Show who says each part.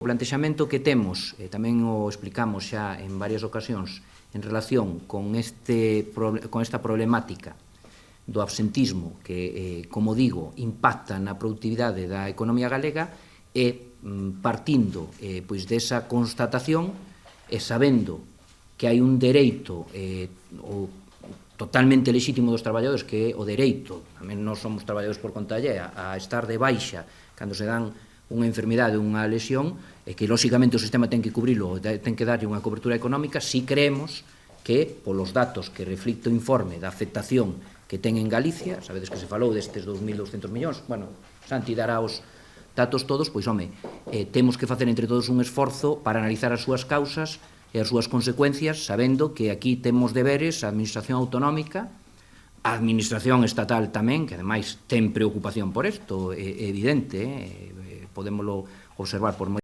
Speaker 1: O plantexamento que temos, tamén o explicamos xa en varias ocasións, en relación con esta problemática do absentismo que, como digo, impacta na productividade da economía galega e partindo desa constatación e sabendo que hai un dereito totalmente lexítimo dos traballadores, que é o dereito, tamén nós somos traballadores por conta allea, a estar de baixa cando se dan unha enfermidade ou unha lesión, e que, lóxicamente, o sistema ten que cubrilo, ten que darlle unha cobertura económica, si creemos que, polos datos que reflicte o informe da afectación que ten en Galicia, sabedes que se falou destes 2.200 millóns, bueno, Santi dará os datos todos, pois, home, temos que facer entre todos un esforzo para analizar as súas causas e as súas consecuencias, sabendo que aquí temos deberes a Administración Autonómica, a Administración Estatal tamén, que ademais ten preocupación por isto, é evidente, podémoslo observar por